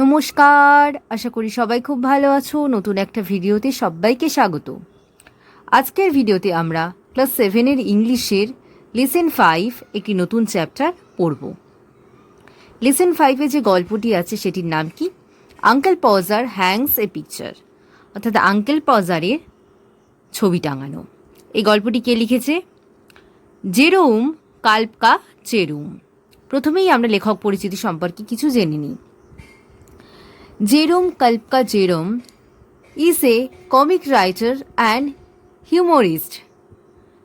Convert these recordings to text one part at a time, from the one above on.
নমস্কার, আশা করি সবাই খুব ভালো আছো। নতুন একটা ভিডিওতে সবাইকে স্বাগত। আজকের ভিডিওতে আমরা ক্লাস 7-এর ইংলিশের লেসন 5 একটি নতুন চ্যাপ্টার পড়ব। লেসন 5-এ যে গল্পটি আছে সেটির নাম কি? আঙ্কেল পজার হ্যাংস এ পিকচার, অর্থাৎ আঙ্কেল পজারের ছবি টাঙানো। এই গল্পটি কে লিখেছে? জেরোম কাল্পকা চেরুম। প্রথমেই আমরা লেখক পরিচিতি সম্পর্কে কিছু জেনে নিই। Jerome Kalpka Jerome is a comic writer and humorist.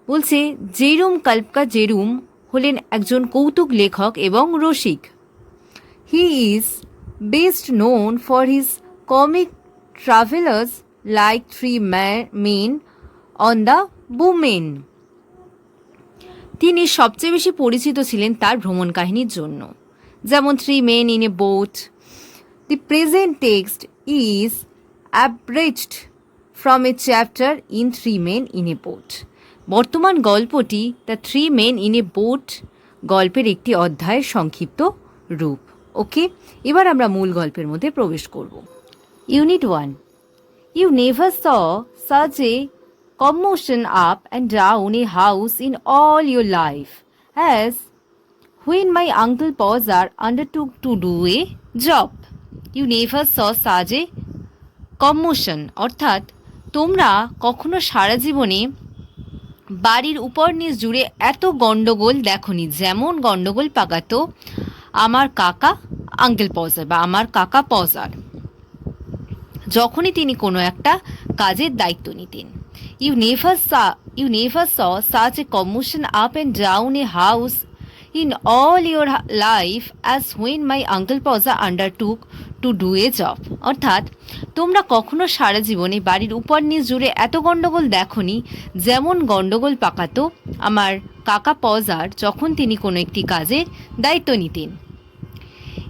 বলছে জেরোম কাল্পকা জেরুম হলেন একজন কৌতুক লেখক এবং রসিক। He is best known for his comic travelers like Three Men on the Boom. তিনি সবচেয়ে বেশি পরিচিত ছিলেন তার ভ্রমণ কাহিনীর জন্য, যেমন three men in a boat. The present text is abridged from a chapter in Three Men in a Boat. বর্তমান গল্পটি the three men in a boat গল্পের একটি অধ্যায়ের সংক্ষিপ্ত রূপ। ওকে, এবার আমরা মূল গল্পের মধ্যে প্রবেশ করব। Unit 1. You never saw such a commotion up and down a house in all your life as when my uncle Pozar undertook to do a job. You never saw such a commotion, অর্থাৎ তোমরা কখনো সারা জীবনে বাড়ির উপর নিচ জুড়ে এত গণ্ডগোল দেখনি, যেমন গণ্ডগোল পাকাতো আমার কাকা আঙ্কেল পজার বা আমার কাকা পজার যখনই তিনি কোনো একটা কাজের দায়িত্ব নিতেন। You never saw such a commotion up and down a house in all your life as when my uncle Pozza undertook to do a job. অর্থাৎ তোমরা কখনো সারা জীবনে বাড়ির উপর নিচ জুড়ে এত গণ্ডগোল দেখনি, যেমন গণ্ডগোল পাকাতো আমার কাকা পজার যখন তিনি কোনো একটি কাজের দায়িত্ব নিতেন।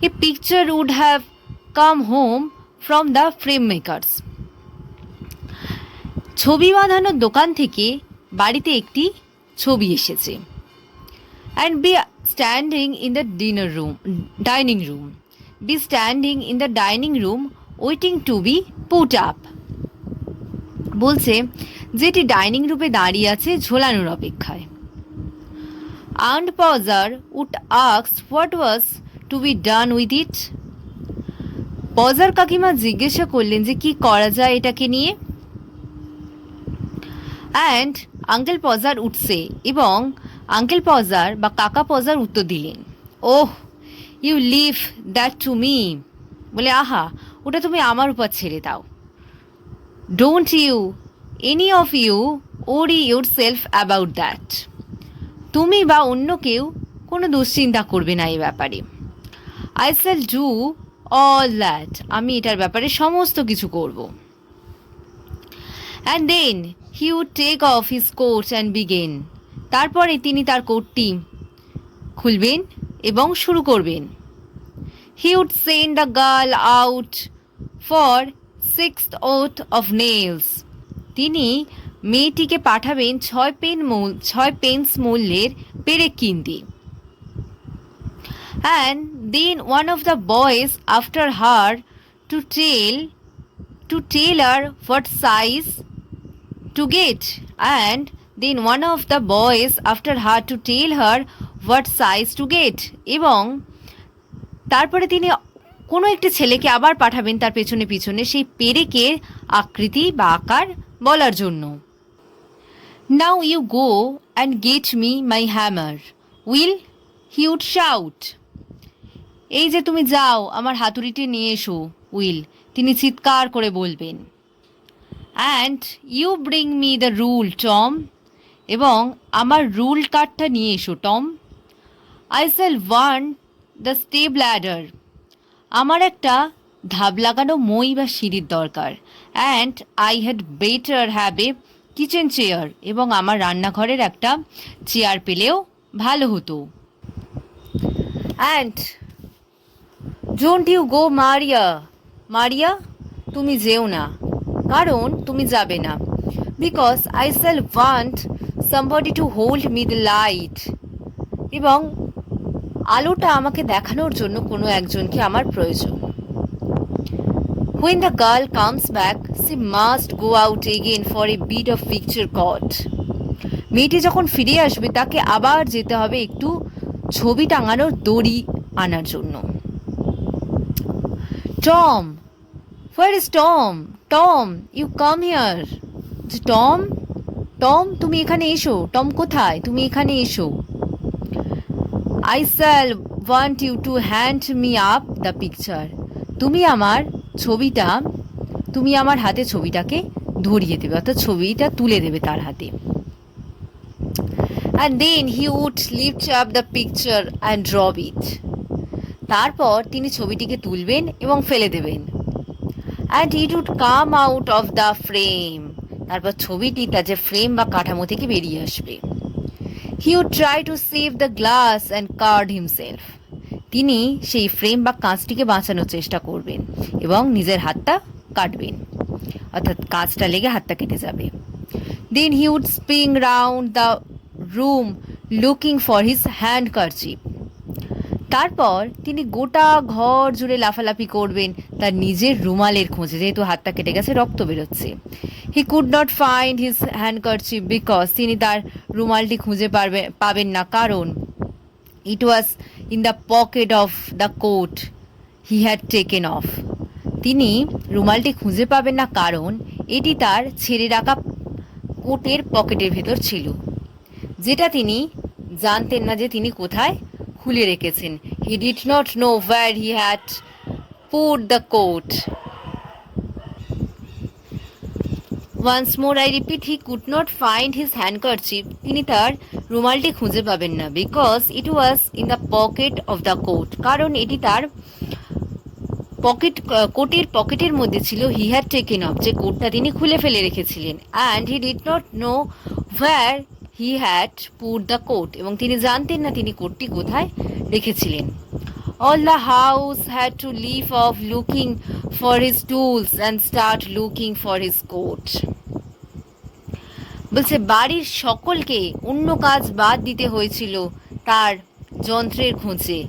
A picture would have come home from the frame makers. ছবি বাঁধানোর দোকান থেকে বাড়িতে একটি ছবি এসেছে। And be standing in the dining room. Be standing in the dining room waiting to be put up. বলছে যেটি ডাইনিং রুমে দাঁড়িয়ে আছে ঝোলানোর অপেক্ষায়। Aunt Pozar would ask what was to be done with it. পজার কাকিমা জিজ্ঞাসা করলেন যে কি করা যায় এটাকে নিয়ে। And Uncle Pozar would say, এবং আঙ্কেল পজার বা কাকা পজার উত্তর দিলেন, oh you leave that to me, বলে আহা ওটা তুমি আমার উপর ছেড়ে দাও। Don't you any of you worry yourself about that, তুমি বা অন্য কেউ কোনো দুশ্চিন্তা করবে না এই ব্যাপারে। I shall do all that, আমি এটার ব্যাপারে সমস্ত কিছু করব। And then he would take off his coat and begin, তারপরে তিনি তার কোটটি খুলবেন এবং শুরু করবেন। He would send the girl out for 6th oath of nails, তিনি মেয়েটিকে পাঠাবেন 6 পেন্স মূল্যের পেরেক কিনতে। And then one of the boys after her to tell her what size to get, and then one of the boys after her to tell her what size to get, এবং তারপরে তিনি কোনো একটি ছেলেকে আবার পাঠাবেন তার পেছনে পিছনে সেই পেরেকের আকৃতি বা আকার বলার জন্য। Now you go and get me my hammer, will he would shout. এই যে তুমি যাও আমার হাতুড়িটি নিয়ে এসো, উইল তিনি চিৎকার করে বলবেন। And you bring me the rule, Tom, এবং আমার রুল কার্ডটা নিয়ে এসো Tom. I shall want the step ladder, আমার একটা ধাপ লাগানো মই বা সিঁড়ির দরকার। And I had better have a kitchen chair, এবং আমার রান্নাঘরের একটা চেয়ার পেলেও ভালো হতো। And don't you go Maria, Maria তুমি যেও না, কারণ তুমি যাবে না। Because I shall want somebody to hold me the light, এবং আলোটা আমাকে দেখানোর জন্য কোনো একজনকে আমার প্রয়োজন। When the girl comes back, she must go out again for a bit of picture cut. মেয়েটি যখন ফিরে আসবে তাকে আবার যেতে হবে একটু ছবি টাঙানোর দড়ি আনার জন্য। Tom, where is Tom? Tom, you come here. Tom, Tom তুমি এখানে এসো। টম কোথায়? তুমি এখানে এসো। I shall want you to hand me up the picture. তুমি আমার হাতে ছবিটাকে ধরিয়ে দেবে, অর্থাৎ ছবিটা তুলে দেবে তার হাতে। And then he would lift up the picture and drop it. তারপর তিনি ছবিটিকে তুলবেন এবং ফেলে দেবেন। And it would come out of the frame. তারপর ছবিটি তার যে ফ্রেম বা কাঠামো থেকে বেরিয়ে আসবে। He would try to save the glass and cut himself. তিনি সেই ফ্রেম বা কাঁচটিকে বাঁচানোর চেষ্টা করবেন এবং নিজের হাতটা কাটবেন, অর্থাৎ কাঁচটা লেগে হাতটা কেটে যাবে। Then he would spin round the room looking for his handkerchief. তারপর তিনি গোটা ঘর জুড়ে লাফালাফি করবেন তার নিজের রুমালের খোঁজে, যেহেতু হাতটা কেটে গেছে, রক্ত বেরোচ্ছে। He could not find his handkerchief because তিনি তার রুমালটি খুঁজে পাবেন না, কারণ it was in the pocket of the coat he had taken off. তিনি রুমালটি খুঁজে পাবেন না কারণ এটি তার ছেড়ে রাখা কোটের পকেটের ভেতর ছিল, যেটা তিনি জানতেন না যে তিনি কোথায় খুলে রেখেছেন। He did not know where he had put the coat. Once more I repeat, he could not find his handkerchief. তিনি তার রুমালটি খুঁজে পাবেন না because it was in the pocket of the coat. কারণ এটি তার কোটের পকেটের মধ্যে ছিল। He had taken off, যে কোটটা তিনি খুলে ফেলে রেখেছিলেন। And he did not know where he had put the coat. এবং তিনি জানতেন না তিনি কোটটি কোথায় রেখেছিলেন। All the house had to leave off looking for his tools and start looking for his coat. বলছে বাড়ির সকলকে অন্য কাজ বাদ দিতে হয়েছিল তার যন্ত্রের খোঁজে।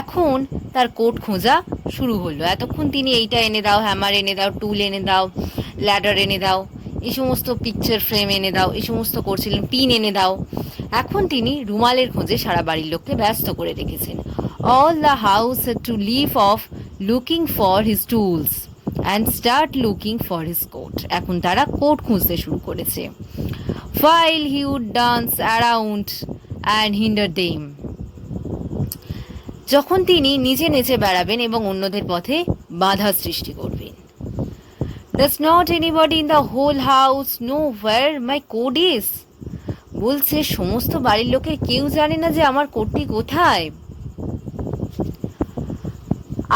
এখন তার কোট খোঁজা শুরু হলো। এতক্ষণ তিনি এইটা এনে দাও, হ্যামার এনে দাও, টুল এনে দাও, ল্যাডার এনে দাও, এই সমস্ত পিকচার ফ্রেম এনে দাও, এই সমস্ত করছিলেন, পিন এনে দাও। এখন তিনি রুমালের খোঁজে সারা বাড়ির লোককে ব্যস্ত করে রেখেছেন। All the house had to leave off looking for his tools and start looking for his coat. এখন তারা কোট খুঁজতে শুরু করেছে। While he would dance around and hinder them. যখন তিনি নিজে নেচে বেড়াবেন এবং অন্যদের পথে বাধা সৃষ্টি করবেন। Does not anybody in the whole house know where my coat is? বলছে সমস্ত বাড়ির লোকের কেউ জানে না যে আমার কোটটি কোথায়।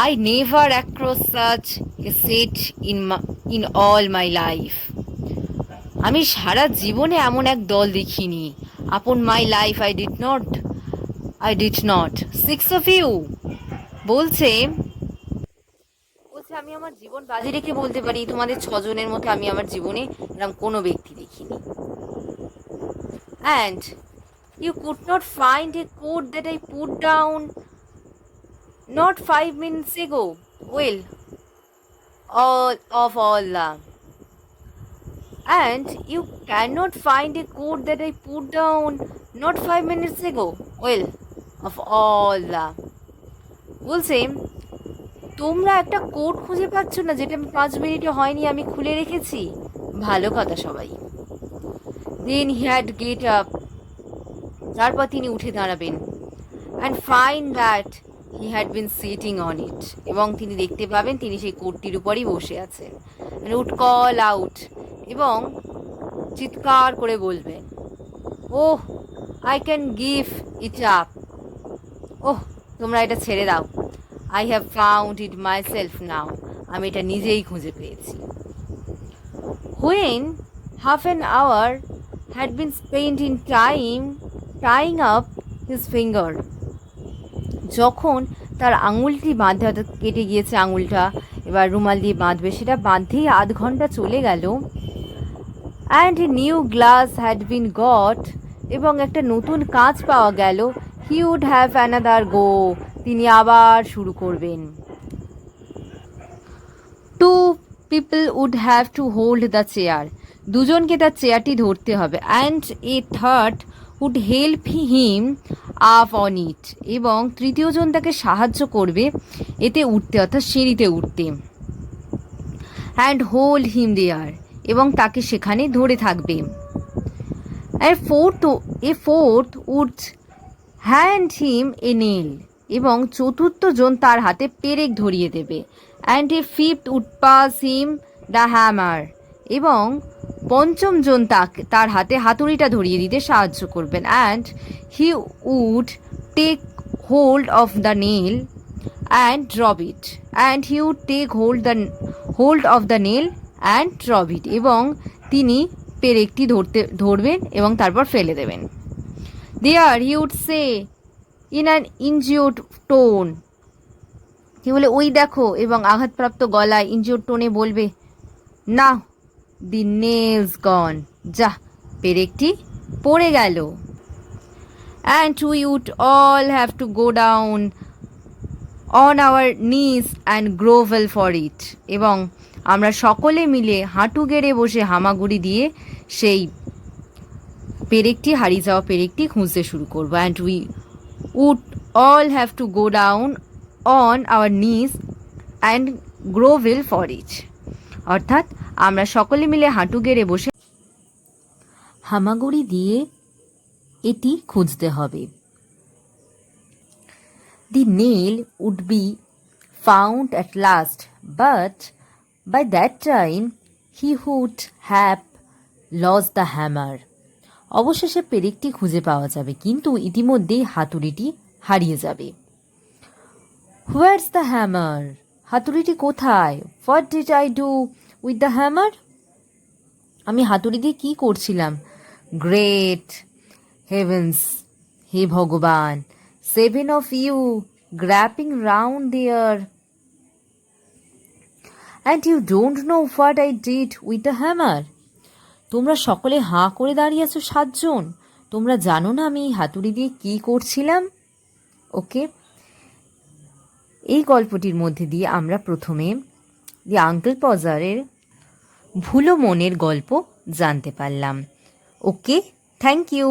I never across such a set in all my life. আমি সারা জীবনে এমন এক দল দেখিনি। Upon my life I did not. 6 of you. বলছে আমি আমার জীবন বাজি রেখে বলতে পারি তোমাদের 6 জনের মধ্যে আমি আমার জীবনে এরকম কোনো ব্যক্তি দেখিনি। And you could not find a coat that I put down not 5 minutes ago. Well, all Allah. And you cannot find a coat that I put down not 5 minutes ago. Well, of Allah. বলছে তোমরা একটা coat খুঁজে পাচ্ছ না যেটা 5 মিনিটও হয়নি আমি খুলে রেখেছি। ভালো কথা সবাই। Then he had get up. তারপর তিনি উঠে দাঁড়াবেন and find that he had been sitting on it. এবং তিনি দেখতে পাবেন তিনি সেই কোটটির উপরই বসে আছেন। and would call out. এবং চিৎকার করে বলবেন, oh I can give it up. তোমরা এটা ছেড়ে দাও। I have found it myself now. আমি এটা নিজেই খুঁজে পেয়েছি। When half an hour had been spent in tying up his finger. যখন তার আঙুলটি বাঁধতে, অর্থাৎ কেটে গিয়েছে আঙুলটা, এবার রুমাল দিয়ে বাঁধবে, সেটা বাঁধতেই আধ ঘন্টা চলে গেল। And a new glass had been got. এবং একটা নতুন কাঁচ পাওয়া গেল। He would have another go. তিনি আবার শুরু করবেন। To people would have to hold the chair, দুজনকে তার চেয়ারটি ধরতে হবে। And a third would help him up on it, এবং তৃতীয়জন তাকে সাহায্য করবে এতে উঠতে, অর্থাৎ সিঁড়িতে উঠতে। অ্যান্ড হোল্ড হিম দেয়ার, এবং তাকে সেখানে ধরে থাকবে। And fourth would hand him a nail, এবং চতুর্থ জন তার হাতে পেরেক ধরিয়ে দেবে। And a fifth would pass him the hammer, এবং পঞ্চম জন তার হাতে হাতুড়িটা ধরিয়ে দিতে সাহায্য করবেন। And he would take hold of the nail and drop it, and he would take hold of the nail and drop it, এবং তিনি পেরেকটি ধরবেন এবং তারপর ফেলে দেবেন। There he would say in an injured tone, কি বলে, ওই দেখো, এবং আঘাতপ্রাপ্ত গলায় ইনজিওর্ড টোনে বলবে, না দি নেলস গন, যা পেরেকটি পড়ে গেল। And we would all have to go down on our knees and grovel for it, এবং আমরা সকলে মিলে হাঁটু গেড়ে বসে হামাগুড়ি দিয়ে সেই পেরেকটি, হারিয়ে যাওয়া পেরেকটি খুঁজতে শুরু করবো। And we would all have to go down on our knees and grovel for it, অর্থাৎ আমরা সকলে মিলে হাঁটু গেড়ে বসে হামাগুড়ি দিয়ে এটি খুঁজতে হবে। The nail would be found at last, but by that time he would have lost the hammer. অবশেষে পেরেকটি খুঁজে পাওয়া যাবে, কিন্তু ইতিমধ্যেই হাতুড়িটি হারিয়ে যাবে। Where's the hammer? হাতুড়িটি কোথায়? What did I do with the hammer? আমি হাতুড়ি দিয়ে কি করছিলাম? Great heavens! হে ভগবান! 7 of you grabbing round there, and you don't know what I did with the hammer. তোমরা সকলে হাঁ করে দাঁড়িয়ে আছো 7 জন, তোমরা জানো না আমি হাতুড়ি দিয়ে কি করছিলাম? ওকে, এই গল্পটির মধ্যে দিয়ে আমরা প্রথমে দি আঙ্কেল পজারের ভুলো মনের গল্প জানতে পারলাম। ওকে, থ্যাংক ইউ।